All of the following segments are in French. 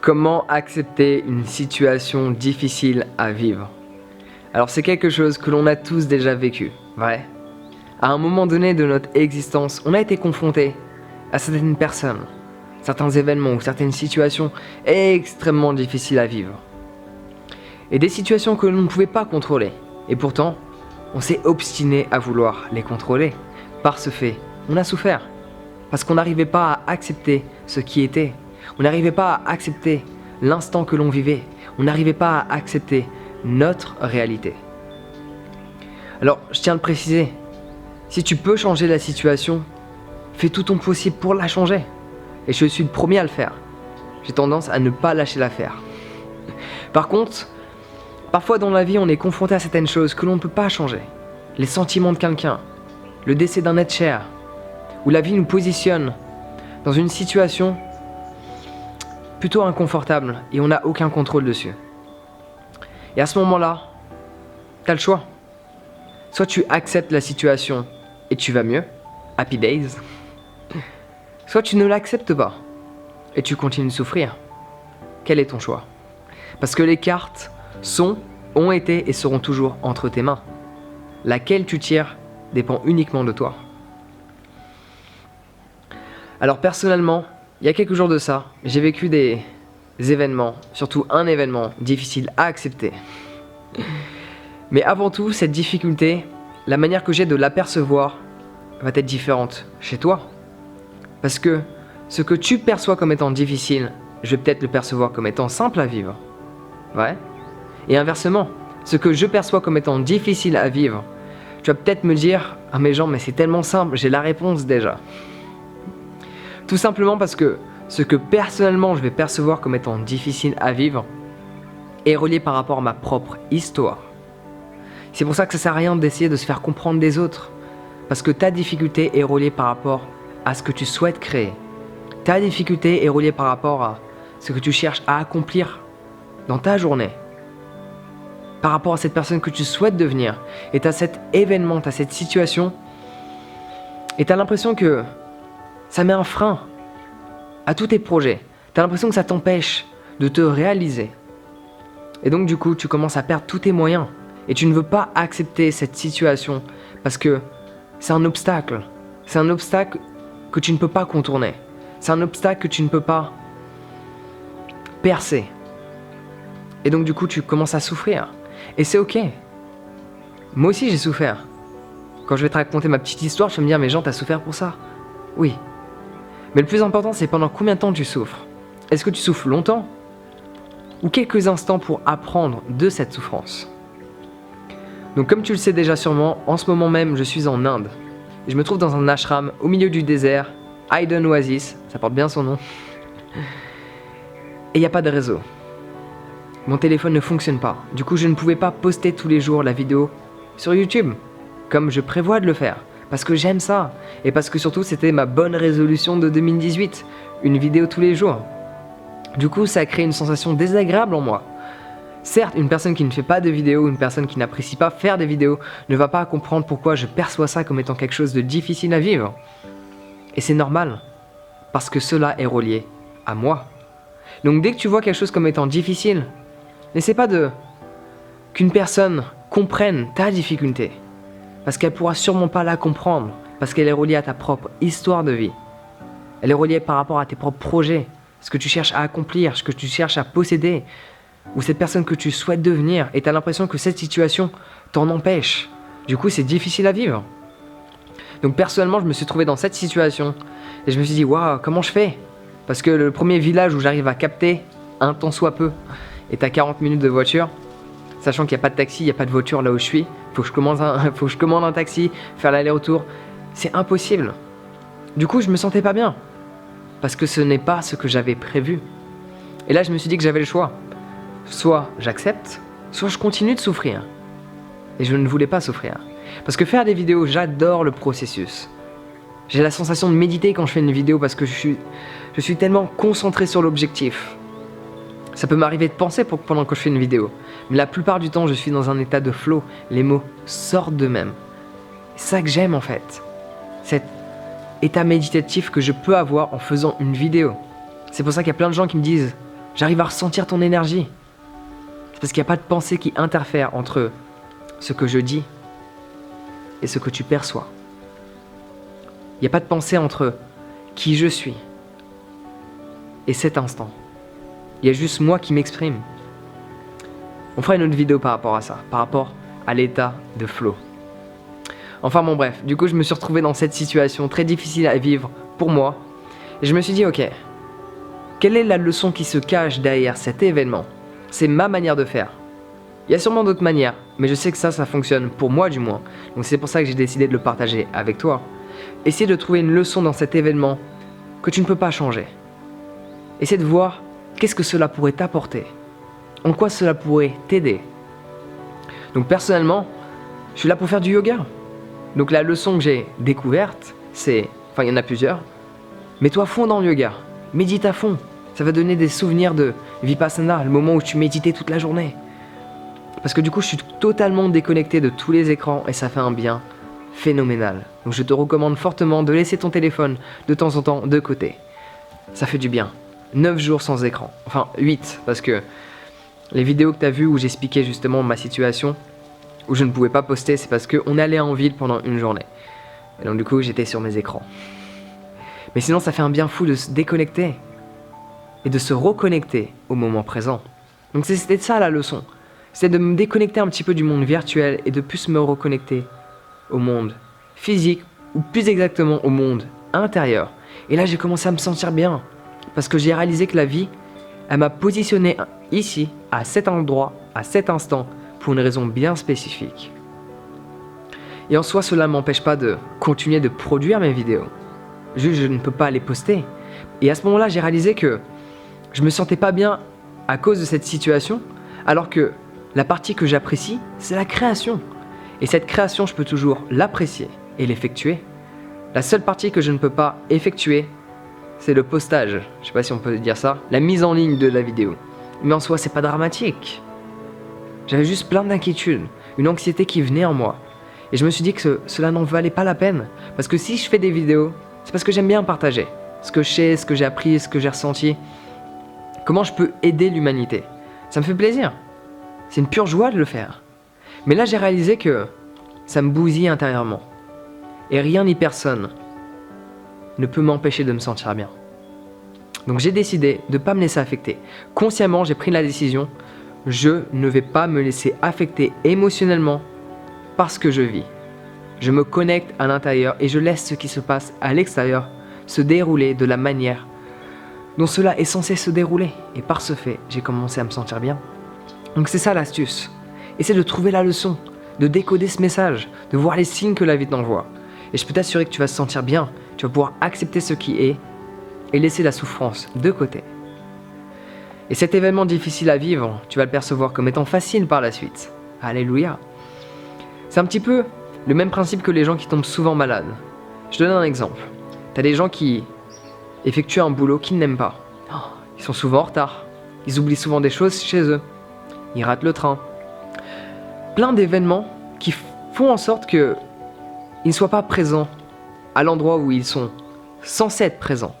Comment accepter une situation difficile à vivre? Alors c'est quelque chose que l'on a tous déjà vécu, vrai? À un moment donné de notre existence, on a été confronté à certaines personnes, certains événements ou certaines situations extrêmement difficiles à vivre. Et des situations que l'on ne pouvait pas contrôler. Et pourtant, on s'est obstiné à vouloir les contrôler. Par ce fait, on a souffert. Parce qu'on n'arrivait pas à accepter ce qui était. On n'arrivait pas à accepter l'instant que l'on vivait. On n'arrivait pas à accepter notre réalité. Alors, je tiens à le préciser, si tu peux changer la situation, fais tout ton possible pour la changer. Et je suis le premier à le faire. J'ai tendance à ne pas lâcher l'affaire. Par contre, parfois dans la vie, on est confronté à certaines choses que l'on ne peut pas changer. Les sentiments de quelqu'un, le décès d'un être cher, où la vie nous positionne dans une situation plutôt inconfortable et on n'a aucun contrôle dessus. Et à ce moment-là, tu as le choix. Soit tu acceptes la situation et tu vas mieux, happy days, soit tu ne l'acceptes pas et tu continues de souffrir. Quel est ton choix? Parce que les cartes ont été et seront toujours entre tes mains. Laquelle tu tires dépend uniquement de toi. Alors personnellement, il y a quelques jours de ça, j'ai vécu des événements, surtout un événement difficile à accepter. Mais avant tout, cette difficulté, la manière que j'ai de l'apercevoir va être différente chez toi. Parce que ce que tu perçois comme étant difficile, je vais peut-être le percevoir comme étant simple à vivre. Ouais. Et inversement, ce que je perçois comme étant difficile à vivre, tu vas peut-être me dire « Ah mais Jean, mais c'est tellement simple, j'ai la réponse déjà ». Tout simplement parce que ce que personnellement je vais percevoir comme étant difficile à vivre est relié par rapport à ma propre histoire. C'est pour ça que ça sert à rien d'essayer de se faire comprendre des autres. Parce que ta difficulté est reliée par rapport à ce que tu souhaites créer. Ta difficulté est reliée par rapport à ce que tu cherches à accomplir dans ta journée. Par rapport à cette personne que tu souhaites devenir. Et tu as cet événement, tu as cette situation. Et tu as l'impression que ça met un frein à tous tes projets. Tu as l'impression que ça t'empêche de te réaliser. Et donc du coup, tu commences à perdre tous tes moyens. Et tu ne veux pas accepter cette situation parce que c'est un obstacle. C'est un obstacle que tu ne peux pas contourner. C'est un obstacle que tu ne peux pas percer. Et donc du coup, tu commences à souffrir. Et c'est ok. Moi aussi, j'ai souffert. Quand je vais te raconter ma petite histoire, tu vas me dire, mais Jean, t'as souffert pour ça? Oui. Mais le plus important, c'est pendant combien de temps tu souffres? Est-ce que tu souffres longtemps? Ou quelques instants pour apprendre de cette souffrance? Donc comme tu le sais déjà sûrement, en ce moment même, je suis en Inde. Et je me trouve dans un ashram au milieu du désert, Hidden Oasis, ça porte bien son nom. Et il n'y a pas de réseau. Mon téléphone ne fonctionne pas. Du coup, je ne pouvais pas poster tous les jours la vidéo sur YouTube, comme je prévois de le faire. Parce que j'aime ça. Et parce que surtout, c'était ma bonne résolution de 2018. Une vidéo tous les jours. Du coup, ça a créé une sensation désagréable en moi. Certes, une personne qui ne fait pas de vidéos, une personne qui n'apprécie pas faire des vidéos, ne va pas comprendre pourquoi je perçois ça comme étant quelque chose de difficile à vivre. Et c'est normal, parce que cela est relié à moi. Donc dès que tu vois quelque chose comme étant difficile, n'essaie pas qu'une personne comprenne ta difficulté, parce qu'elle pourra sûrement pas la comprendre, parce qu'elle est reliée à ta propre histoire de vie. Elle est reliée par rapport à tes propres projets, ce que tu cherches à accomplir, ce que tu cherches à posséder, ou cette personne que tu souhaites devenir, et tu as l'impression que cette situation t'en empêche. Du coup, c'est difficile à vivre. Donc personnellement, je me suis trouvé dans cette situation, et je me suis dit, waouh, comment je fais? Parce que le premier village où j'arrive à capter, un tant soit peu, est à 40 minutes de voiture, sachant qu'il n'y a pas de taxi, il n'y a pas de voiture là où je suis, faut que je commande un taxi, faire l'aller-retour, c'est impossible. Du coup, je me sentais pas bien, parce que ce n'est pas ce que j'avais prévu. Et là, je me suis dit que j'avais le choix. Soit j'accepte, soit je continue de souffrir. Et je ne voulais pas souffrir. Parce que faire des vidéos, j'adore le processus. J'ai la sensation de méditer quand je fais une vidéo parce que je suis tellement concentré sur l'objectif. Ça peut m'arriver de penser pendant que je fais une vidéo. Mais la plupart du temps, je suis dans un état de flow. Les mots sortent d'eux-mêmes. C'est ça que j'aime en fait. Cet état méditatif que je peux avoir en faisant une vidéo. C'est pour ça qu'il y a plein de gens qui me disent J'arrive à ressentir ton énergie. C'est parce qu'il n'y a pas de pensée qui interfère entre ce que je dis et ce que tu perçois. Il n'y a pas de pensée entre qui je suis et cet instant. Il y a juste moi qui m'exprime. On fera une autre vidéo par rapport à ça, par rapport à l'état de flow. Enfin bon bref, du coup je me suis retrouvé dans cette situation très difficile à vivre pour moi. Et je me suis dit ok, quelle est la leçon qui se cache derrière cet événement? C'est ma manière de faire. Il y a sûrement d'autres manières, mais je sais que ça fonctionne pour moi du moins. Donc c'est pour ça que j'ai décidé de le partager avec toi. Essaye de trouver une leçon dans cet événement que tu ne peux pas changer. Essaie de voir qu'est-ce que cela pourrait t'apporter. En quoi cela pourrait t'aider. Donc personnellement, je suis là pour faire du yoga. Donc la leçon que j'ai découverte, c'est, enfin il y en a plusieurs, mets-toi à fond dans le yoga, médite à fond. Ça va donner des souvenirs de Vipassana, le moment où tu méditais toute la journée. Parce que du coup je suis totalement déconnecté de tous les écrans et ça fait un bien phénoménal. Donc je te recommande fortement de laisser ton téléphone de temps en temps de côté. Ça fait du bien. 9 jours sans écran, enfin 8 parce que les vidéos que tu as vues où j'expliquais justement ma situation, où je ne pouvais pas poster, c'est parce qu'on allait en ville pendant une journée. Et donc du coup j'étais sur mes écrans. Mais sinon ça fait un bien fou de se déconnecter et de se reconnecter au moment présent. Donc c'était ça la leçon. C'était de me déconnecter un petit peu du monde virtuel et de plus me reconnecter au monde physique ou plus exactement au monde intérieur. Et là j'ai commencé à me sentir bien parce que j'ai réalisé que la vie, elle m'a positionné ici, à cet endroit, à cet instant, pour une raison bien spécifique. Et en soi, cela ne m'empêche pas de continuer de produire mes vidéos. Juste, je ne peux pas les poster. Et à ce moment-là, j'ai réalisé que je me sentais pas bien à cause de cette situation, alors que la partie que j'apprécie, c'est la création. Et cette création, je peux toujours l'apprécier et l'effectuer. La seule partie que je ne peux pas effectuer, c'est le postage. Je sais pas si on peut dire ça, la mise en ligne de la vidéo. Mais en soi, c'est pas dramatique. J'avais juste plein d'inquiétudes, une anxiété qui venait en moi. Et je me suis dit que cela n'en valait pas la peine. Parce que si je fais des vidéos, c'est parce que j'aime bien partager. Ce que je sais, ce que j'ai appris, ce que j'ai ressenti. Comment je peux aider l'humanité. Ça me fait plaisir. C'est une pure joie de le faire. Mais là, j'ai réalisé que ça me bousille intérieurement. Et rien ni personne ne peut m'empêcher de me sentir bien. Donc j'ai décidé de ne pas me laisser affecter. Consciemment, j'ai pris la décision, je ne vais pas me laisser affecter émotionnellement par ce que je vis. Je me connecte à l'intérieur et je laisse ce qui se passe à l'extérieur se dérouler de la manière dont cela est censé se dérouler. Et par ce fait, j'ai commencé à me sentir bien. Donc c'est ça l'astuce. Essaie de trouver la leçon, de décoder ce message, de voir les signes que la vie t'envoie. Et je peux t'assurer que tu vas te sentir bien, tu vas pouvoir accepter ce qui est et laisser la souffrance de côté. Et cet événement difficile à vivre, tu vas le percevoir comme étant facile par la suite. Alléluia. C'est un petit peu le même principe que les gens qui tombent souvent malades. Je te donne un exemple. Tu as des gens qui effectuent un boulot qu'ils n'aiment pas. Ils sont souvent en retard. Ils oublient souvent des choses chez eux. Ils ratent le train. Plein d'événements qui font en sorte qu'ils ne soient pas présents à l'endroit où ils sont censés être présents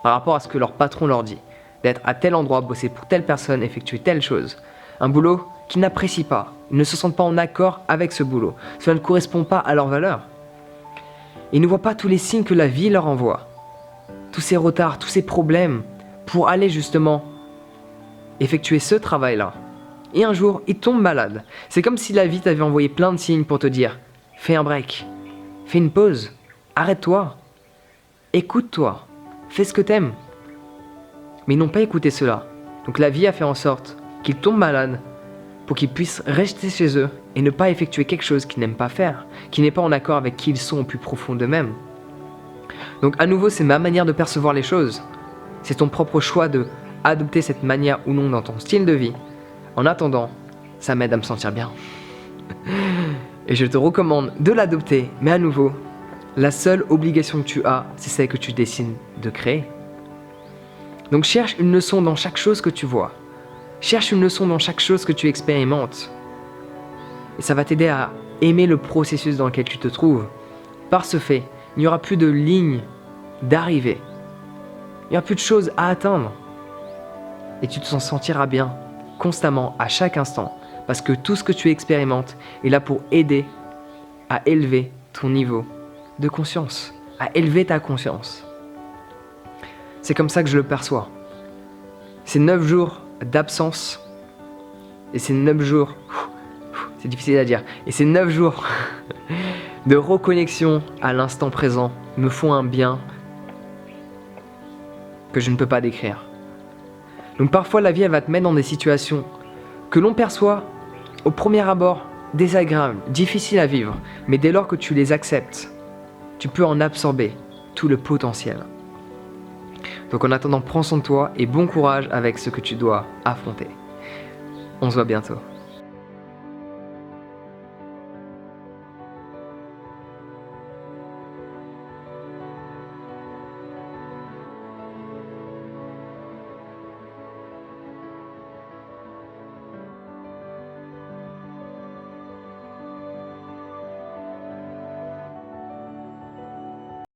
par rapport à ce que leur patron leur dit. D'être à tel endroit, bosser pour telle personne, effectuer telle chose. Un boulot qu'ils n'apprécient pas. Ils ne se sentent pas en accord avec ce boulot. Cela ne correspond pas à leurs valeurs. Ils ne voient pas tous les signes que la vie leur envoie. Tous ces retards, tous ces problèmes pour aller justement effectuer ce travail-là. Et un jour, ils tombent malades. C'est comme si la vie t'avait envoyé plein de signes pour te dire « Fais un break, fais une pause, arrête-toi, écoute-toi, fais ce que t'aimes. » Mais ils n'ont pas écouté cela. Donc la vie a fait en sorte qu'ils tombent malades pour qu'ils puissent rester chez eux et ne pas effectuer quelque chose qu'ils n'aiment pas faire, qui n'est pas en accord avec qui ils sont au plus profond d'eux-mêmes. Donc à nouveau, c'est ma manière de percevoir les choses. C'est ton propre choix de adopter cette manière ou non dans ton style de vie. En attendant, ça m'aide à me sentir bien. Et je te recommande de l'adopter, mais à nouveau, la seule obligation que tu as, c'est celle que tu décides de créer. Donc cherche une leçon dans chaque chose que tu vois. Cherche une leçon dans chaque chose que tu expérimentes. Et ça va t'aider à aimer le processus dans lequel tu te trouves. Par ce fait, il n'y aura plus de ligne d'arrivée. Il n'y aura plus de choses à atteindre. et tu te sentiras bien constamment à chaque instant parce que tout ce que tu expérimentes est là pour aider à élever ton niveau de conscience, à élever ta conscience. C'est comme ça que je le perçois. Ces 9 jours d'absence et ces 9 jours, c'est difficile à dire, et ces 9 jours de reconnexion à l'instant présent me font un bien que je ne peux pas décrire. Donc parfois la vie elle va te mettre dans des situations que l'on perçoit au premier abord désagréables, difficiles à vivre, mais dès lors que tu les acceptes, tu peux en absorber tout le potentiel. Donc en attendant, prends soin de toi et bon courage avec ce que tu dois affronter. On se voit bientôt.